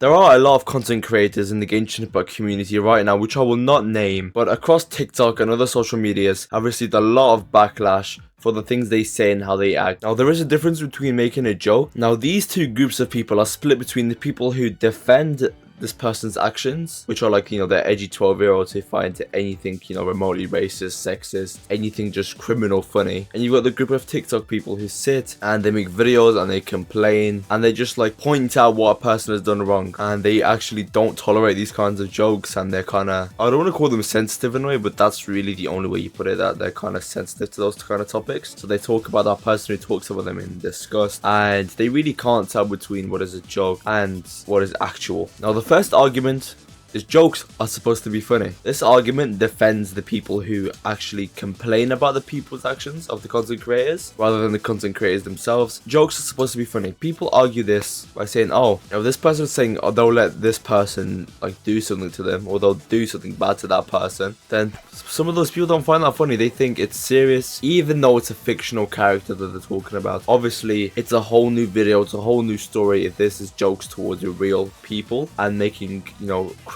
There are a lot of content creators in the Genshin Impact community right now, which I will not name, but across TikTok and other social medias have received a lot of backlash for the things they say and how they act. Now, there is a difference between making a joke. Now, these two groups of people are split between the people who defend this person's actions, which are like, the edgy 12-year-olds who find anything, remotely racist, sexist, anything just criminal funny. And you've got the group of TikTok people who sit and they make videos and they complain and they just like point out what a person has done wrong. And they actually don't tolerate these kinds of jokes, and they're kind of, I don't want to call them sensitive in a way, but that's really the only way you put it, that they're kind of sensitive to those kind of topics. So they talk about that person who talks about them in disgust, and they really can't tell between what is a joke and what is actual. Now, the first argument is jokes are supposed to be funny. This argument defends the people who actually complain about the people's actions of the content creators rather than the content creators themselves. Jokes are supposed to be funny. People argue this by saying, oh, this person is saying, oh, they'll let this person like do something to them, or they'll do something bad to that person. Then some of those people don't find that funny. They think it's serious, even though it's a fictional character that they're talking about. Obviously, it's a whole new video, it's a whole new story if this is jokes towards the real people and making,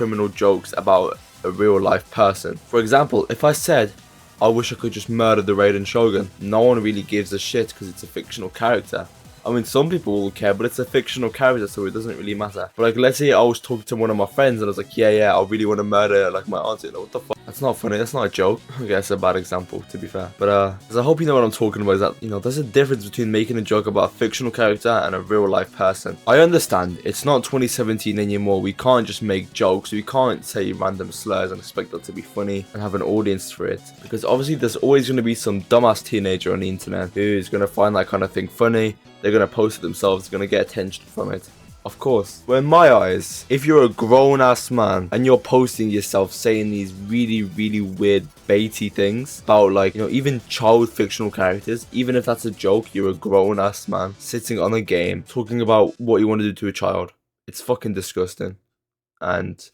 criminal jokes about a real life person. For example, if I said, I wish I could just murder the Raiden Shogun, no one really gives a shit because it's a fictional character. I mean, some people will care, but it's a fictional character, so it doesn't really matter. But like, let's say I was talking to one of my friends and I was like, yeah, I really want to murder like my auntie. Like, what the fuck? That's not funny. That's not a joke. Okay, that's a bad example, to be fair. But because I hope you know what I'm talking about, is that, there's a difference between making a joke about a fictional character and a real life person. I understand it's not 2017 anymore. We can't just make jokes. We can't say random slurs and expect that to be funny and have an audience for it. Because obviously there's always going to be some dumbass teenager on the internet who's going to find that kind of thing funny. They're going to post it themselves, they're going to get attention from it. Of course. But in my eyes, if you're a grown-ass man and you're posting yourself saying these really, really weird baity things about like, even child fictional characters, even if that's a joke, you're a grown-ass man sitting on a game talking about what you want to do to a child. It's fucking disgusting. And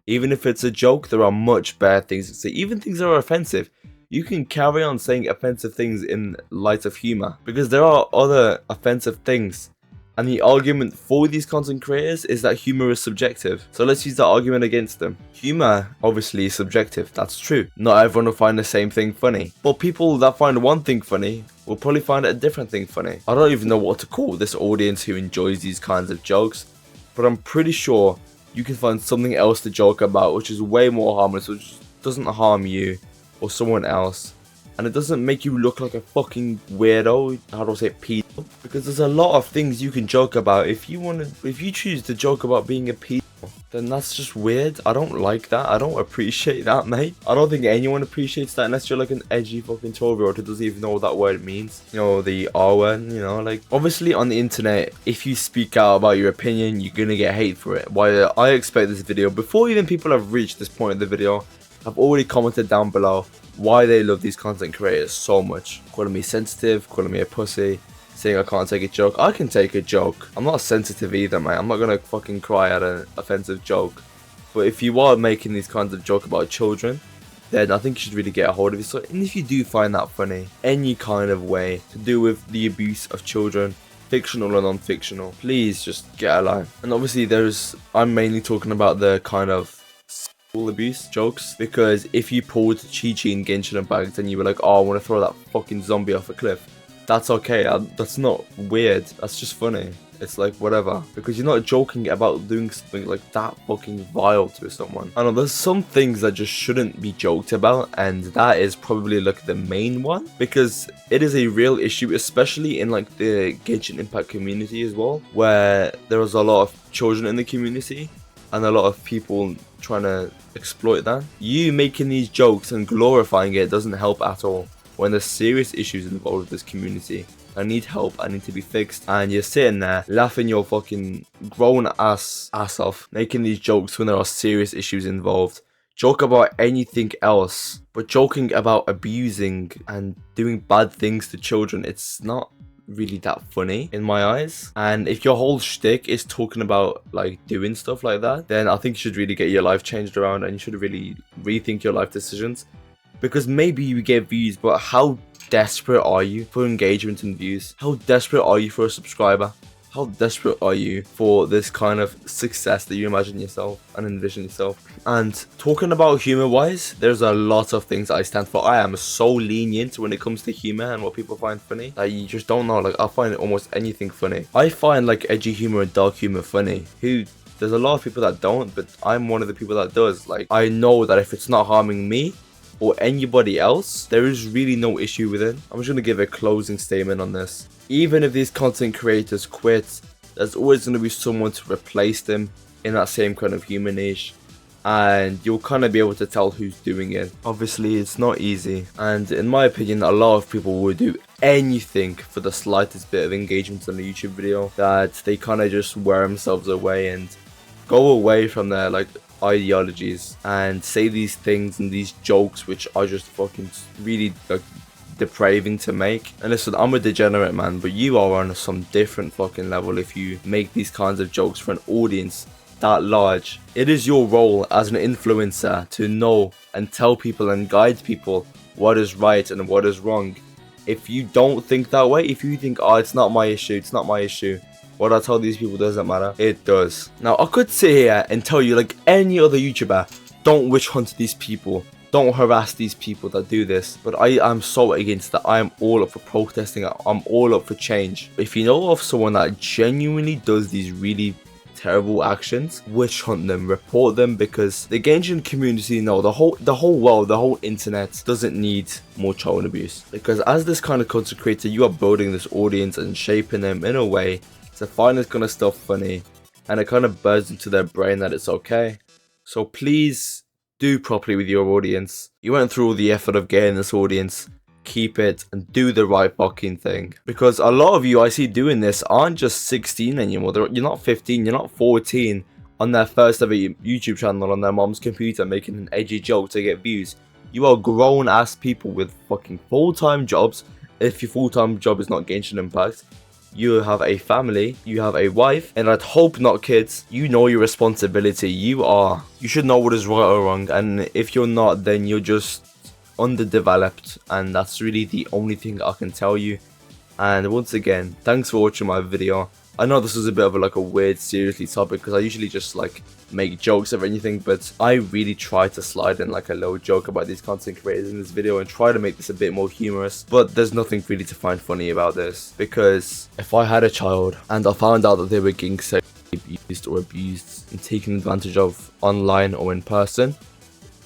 even if it's a joke, there are much better things to say. Even things that are offensive. You can carry on saying offensive things in light of humor, because there are other offensive things. And the argument for these content creators is that humor is subjective. So let's use that argument against them. Humor, obviously, is subjective. That's true. Not everyone will find the same thing funny. But people that find one thing funny will probably find a different thing funny. I don't even know what to call this audience who enjoys these kinds of jokes. But I'm pretty sure you can find something else to joke about, which is way more harmless, which doesn't harm you or someone else, and it doesn't make you look like a fucking weirdo. How do I say it? Pedo? Because there's a lot of things you can joke about. If you choose to joke about being a pedo, then that's just weird. I don't like that. I don't appreciate that, mate. I don't think anyone appreciates that unless you're like an edgy fucking 12-year-old who doesn't even know what that word means. The R word, like, obviously on the internet, if you speak out about your opinion, you're gonna get hate for it. Why I expect this video, before even people have reached this point of the video, I've already commented down below why they love these content creators so much. Calling me sensitive, calling me a pussy, saying I can't take a joke. I can take a joke. I'm not sensitive either, mate. I'm not gonna fucking cry at an offensive joke. But if you are making these kinds of jokes about children, then I think you should really get a hold of yourself. And if you do find that funny, any kind of way to do with the abuse of children, fictional or non-fictional, please just get a line. And obviously I'm mainly talking about the kind of abuse jokes, because if you pulled Chi-Chi in Genshin Impact and you were like, oh, I want to throw that fucking zombie off a cliff, that's okay. That's not weird. That's just funny. It's like whatever, because you're not joking about doing something like that fucking vile to someone. I know there's some things that just shouldn't be joked about, and that is probably like the main one, because it is a real issue, especially in like the Genshin Impact community as well, where there is a lot of children in the community and a lot of people trying to exploit that. You making these jokes and glorifying it doesn't help at all when there's serious issues involved with this community. I need help, I need to be fixed, and you're sitting there laughing your fucking grown ass off, making these jokes when there are serious issues involved. Joke about anything else, but joking about abusing and doing bad things to children, it's not really that funny in my eyes. And if your whole shtick is talking about like doing stuff like that, then I think you should really get your life changed around, and you should really rethink your life decisions. Because maybe you get views, but how desperate are you for engagement and views? How desperate are you for a subscriber? How desperate are you for this kind of success that you imagine yourself and envision yourself? And talking about humor wise, there's a lot of things I stand for. I am so lenient when it comes to humor and what people find funny that you just don't know. Like, I find almost anything funny. I find like edgy humor and dark humor funny. There's a lot of people that don't, but I'm one of the people that does. Like, I know that if it's not harming me or anybody else, there is really no issue with it. I'm just gonna give a closing statement on this. Even if these content creators quit, there's always gonna be someone to replace them in that same kind of humor niche, and you'll kind of be able to tell who's doing it. Obviously, it's not easy, and in my opinion, a lot of people will do anything for the slightest bit of engagement on a YouTube video, that they kind of just wear themselves away and go away from their like ideologies and say these things and these jokes which are just fucking really like depraving to make. And listen, I'm a degenerate, man, but you are on some different fucking level if you make these kinds of jokes for an audience that large. It is your role as an influencer to know and tell people and guide people what is right and what is wrong. If you don't think that way, if you think, oh, it's not my issue, it's not my issue, what I tell these people doesn't matter, it does. Now, I could sit here and tell you, like any other YouTuber, don't witch hunt these people, don't harass these people that do this, but I am so against that. I am all up for protesting, I'm all up for change. If you know of someone that genuinely does these really terrible actions, witch hunt them, report them, because the Genshin community, no, the whole world, the whole internet doesn't need more child abuse. Because as this kind of content creator, you are building this audience and shaping them in a way to find this kind of stuff funny, and it kind of burns into their brain that it's okay. So please do properly with your audience. You went through all the effort of getting this audience, keep it and do the right fucking thing. Because a lot of you I see doing this aren't just 16 anymore. You're not 15, you're not 14 on their first ever YouTube channel on their mom's computer making an edgy joke to get views. You are grown ass people with fucking full-time jobs. If your full-time job is not Genshin Impact, you have a family, you have a wife, and I'd hope not kids. You know your responsibility. You should know what is right or wrong, and if you're not, then you're just underdeveloped, and that's really the only thing I can tell you. And once again, thanks for watching my video. I know this was a bit of a weird, seriously topic, because I usually just like make jokes of anything, but I really try to slide in like a little joke about these content creators in this video and try to make this a bit more humorous. But there's nothing really to find funny about this, because if I had a child and I found out that they were getting sexually abused and taken advantage of online or in person,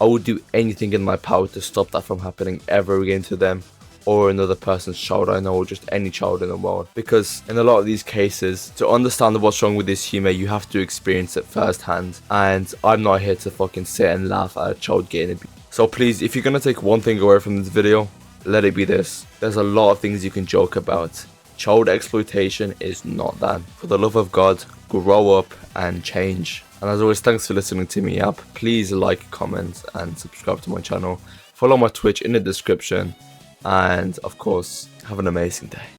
I would do anything in my power to stop that from happening ever again to them or another person's child I know, or just any child in the world. Because in a lot of these cases, to understand what's wrong with this humor, you have to experience it firsthand, and I'm not here to fucking sit and laugh at a child getting abused. So please, if you're gonna take one thing away from this video, let it be this: there's a lot of things you can joke about. Child exploitation is not that. For the love of God, grow up and change. And as always, thanks for listening to me up. Please like, comment and subscribe to my channel. Follow my Twitch in the description. And of course, have an amazing day.